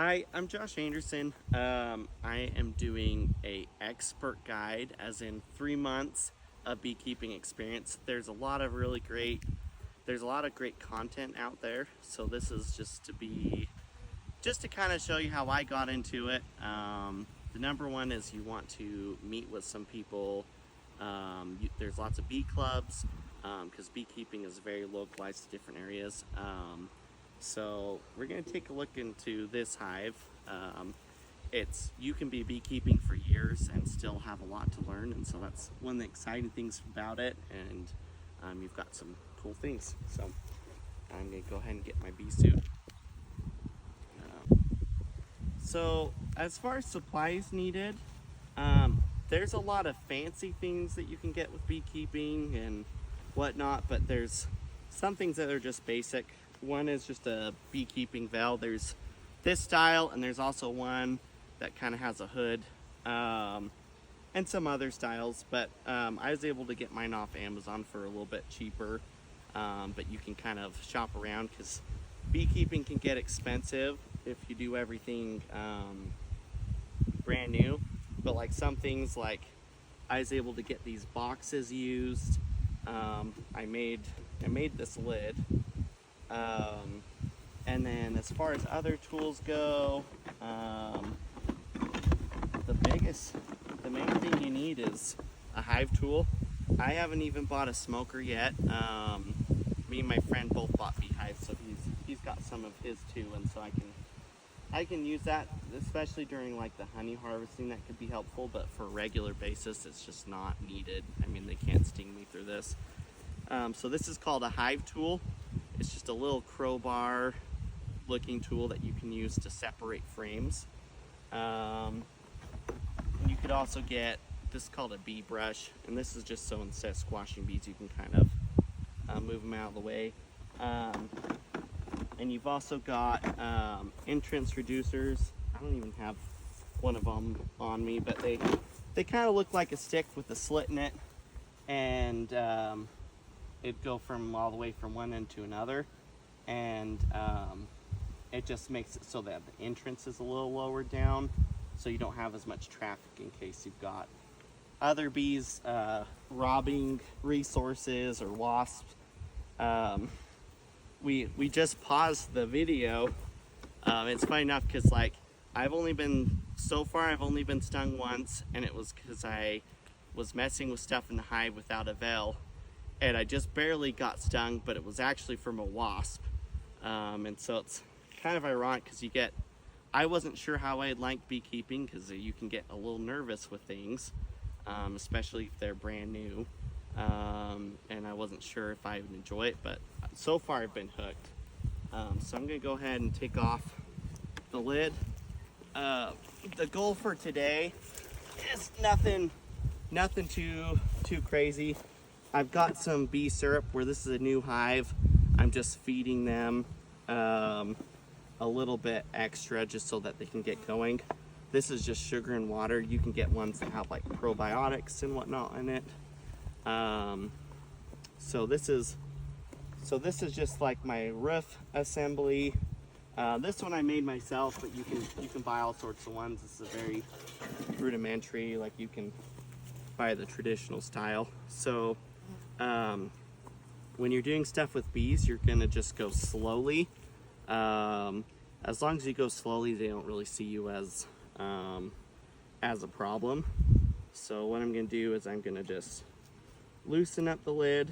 Hi, I'm Josh Anderson. I am doing a expert guide, as in 3 months of beekeeping experience. There's a lot of great content out there. So this is just to kind of show you how I got into it. The number one is you want to meet with some people. There's lots of bee clubs because beekeeping is very localized to different areas. So we're going to take a look into this hive. You can be beekeeping for years and still have a lot to learn, and so that's one of the exciting things about it. And you've got some cool things. So I'm going to go ahead and get my bee suit. So as far as supplies needed, there's a lot of fancy things that you can get with beekeeping and whatnot, but there's some things that are just basic. One is just a beekeeping veil. There's this style, and there's also one that kind of has a hood, and some other styles, but I was able to get mine off Amazon for a little bit cheaper, but you can kind of shop around because beekeeping can get expensive if you do everything brand new. But like some things, like I was able to get these boxes used. I made this lid. And then as far as other tools go, the main thing you need is a hive tool. I haven't even bought a smoker yet. Me and my friend both bought beehives, so he's got some of his too, and so I can use that, especially during like the honey harvesting. That could be helpful, but for a regular basis, it's just not needed. I mean, they can't sting me through this. So this is called a hive tool. It's just a little crowbar looking tool that you can use to separate frames. And you could also get, this is called a bee brush, and this is just so instead of squashing bees, you can kind of move them out of the way. And you've also got entrance reducers. I don't even have one of them on me, but they kind of look like a stick with a slit in it, and it'd go from all the way from one end to another, and it just makes it so that the entrance is a little lower down, so you don't have as much traffic in case you've got other bees robbing resources or wasps. We just paused the video. It's funny enough because like I've only been stung once, and it was because I was messing with stuff in the hive without a veil, and I just barely got stung, but it was actually from a wasp. And so it's kind of ironic because I wasn't sure how I'd like beekeeping because you can get a little nervous with things, especially if they're brand new. And I wasn't sure if I would enjoy it, but so far I've been hooked. So I'm gonna go ahead and take off the lid. The goal for today is nothing too crazy. I've got some bee syrup where this is a new hive. I'm just feeding them a little bit extra just so that they can get going. This is just sugar and water. You can get ones that have like probiotics and whatnot in it. So this is just like my roof assembly. This one I made myself, but you can buy all sorts of ones. This is a very rudimentary, like you can buy the traditional style. So when you're doing stuff with bees, you're gonna just go slowly. As long as you go slowly, they don't really see you as a problem. So what I'm gonna do is I'm gonna just loosen up the lid.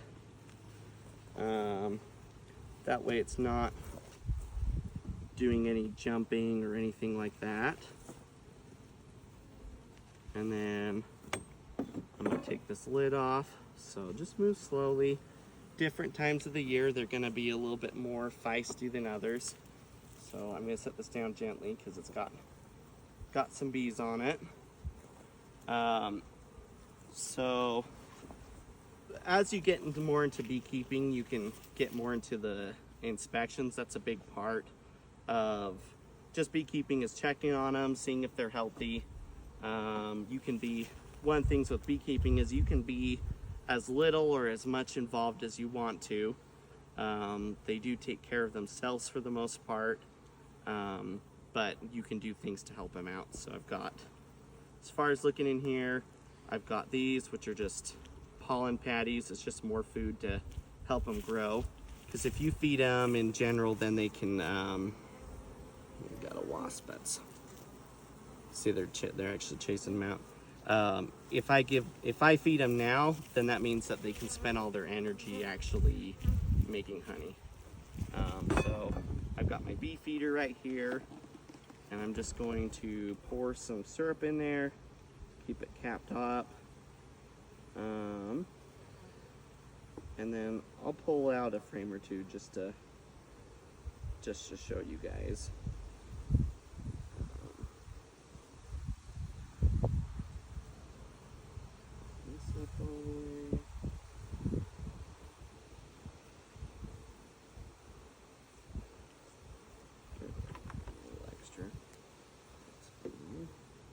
That way it's not doing any jumping or anything like that. And then I'm gonna take this lid off. So just move slowly. Different times of the year, they're gonna be a little bit more feisty than others. So I'm gonna set this down gently because it's got some bees on it. So as you get more into beekeeping, you can get more into the inspections. That's a big part of just beekeeping, is checking on them, seeing if they're healthy. One of the things with beekeeping is you can be as little or as much involved as you want to. They do take care of themselves for the most part. but you can do things to help them out. So I've got, as far as looking in here, I've got these, which are just pollen patties. It's just more food to help them grow. Because if you feed them in general, then they can, we got a wasp that's, see they're actually chasing them out. If I feed them now, then that means that they can spend all their energy actually making honey. So I've got my bee feeder right here, and I'm just going to pour some syrup in there, keep it capped up, and then I'll pull out a frame or two just to show you guys. This up all the way.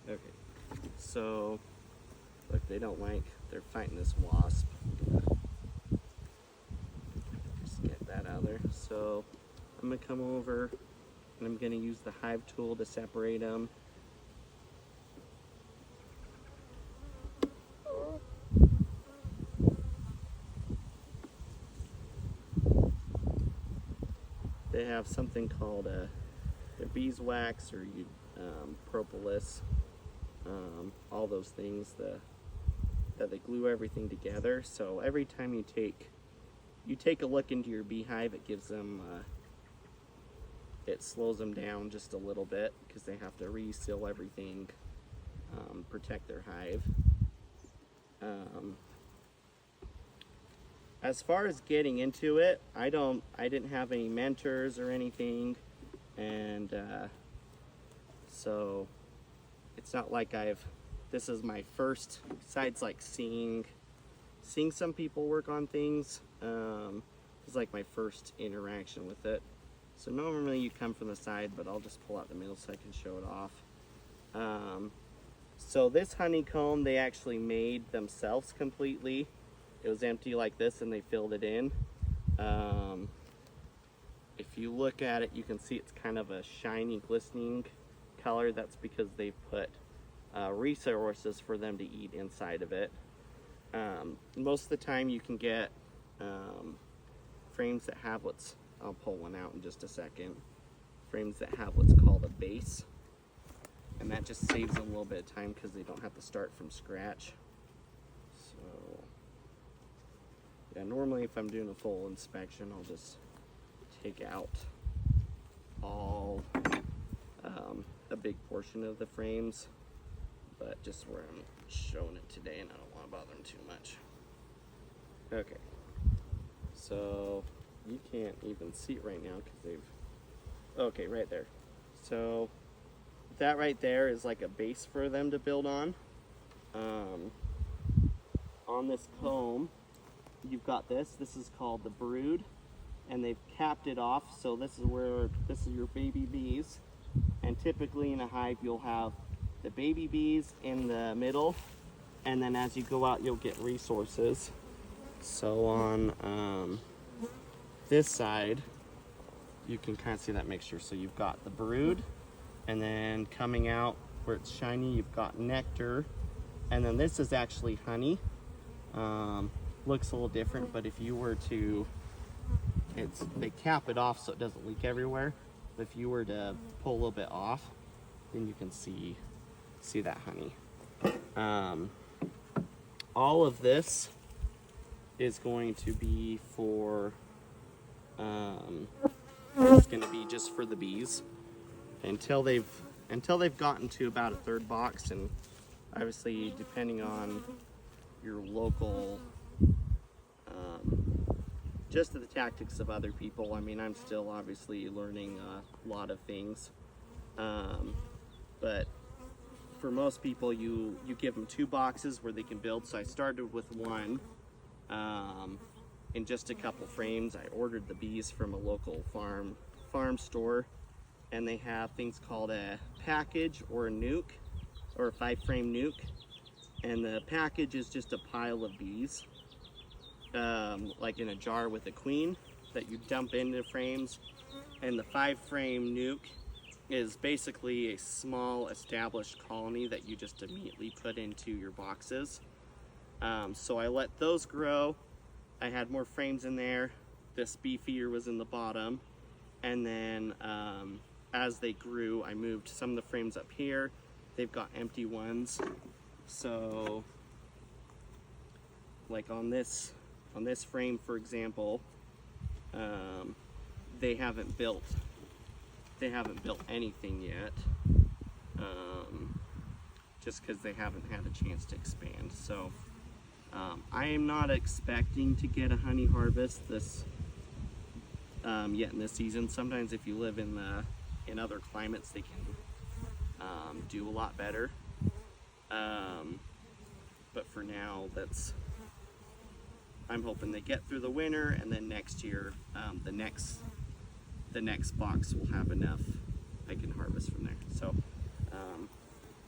Okay, so look, they're fighting this wasp. Just get that out of there. So I'm gonna come over and I'm gonna use the hive tool to separate them. They have something called a beeswax or propolis. All those things that they glue everything together. So every time you take a look into your beehive, it gives them it slows them down just a little bit because they have to reseal everything, protect their hive. As far as getting into it, I didn't have any mentors or anything, and so it's not like this is my first, besides like seeing some people work on things, it's like my first interaction with it. So normally you come from the side, but I'll just pull out the middle so I can show it off. So this honeycomb they actually made themselves completely. It was empty like this and they filled it in. If you look at it, you can see it's kind of a shiny, glistening color. That's because they put resources for them to eat inside of it. Most of the time you can get frames that have I'll pull one out in just a second, frames that have what's called a base, and that just saves them a little bit of time because they don't have to start from scratch. So yeah, normally if I'm doing a full inspection, I'll just take out all a big portion of the frames, but just where I'm showing it today, and I don't want to bother them too much. Okay, so you can't even see it right now because okay, right there. So that right there is like a base for them to build on. On this comb, you've got this is called the brood, and they've capped it off, so this is your baby bees. And typically in a hive you'll have the baby bees in the middle, and then as you go out you'll get resources. So on this side you can kind of see that mixture. So you've got the brood, and then coming out where it's shiny you've got nectar, and then this is actually honey. Looks a little different, but if you were to, they cap it off so it doesn't leak everywhere. But if you were to pull a little bit off, then you can see that honey. All of this is going to be for, it's going to be just for the bees until they've gotten to about a third box, and obviously depending on your local, just the tactics of other people. I mean, I'm still obviously learning a lot of things, but for most people you give them 2 boxes where they can build. So I started with one in just a couple frames. I ordered the bees from a local farm store, and they have things called a package or a nuke, or a 5-frame nuke. And the package is just a pile of bees, like in a jar with a queen that you dump into frames. And the 5-frame nuke is basically a small established colony that you just immediately put into your boxes. So I let those grow. I had more frames in there. This beefeater was in the bottom. And then as they grew, I moved some of the frames up here. They've got empty ones. So like on this frame, for example, they haven't built anything yet, just because they haven't had a chance to expand. So I am not expecting to get a honey harvest this yet in this season. Sometimes if you live in other climates, they can do a lot better. But for now, I'm hoping they get through the winter, and then next year, the next box will have enough I can harvest from there. So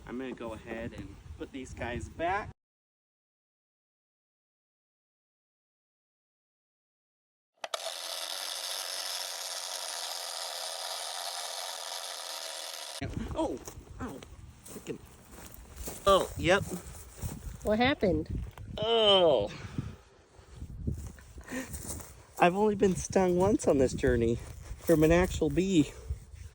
I'm gonna go ahead and put these guys back. Oh, freaking. Oh, yep. What happened? Oh. I've only been stung once on this journey from an actual bee.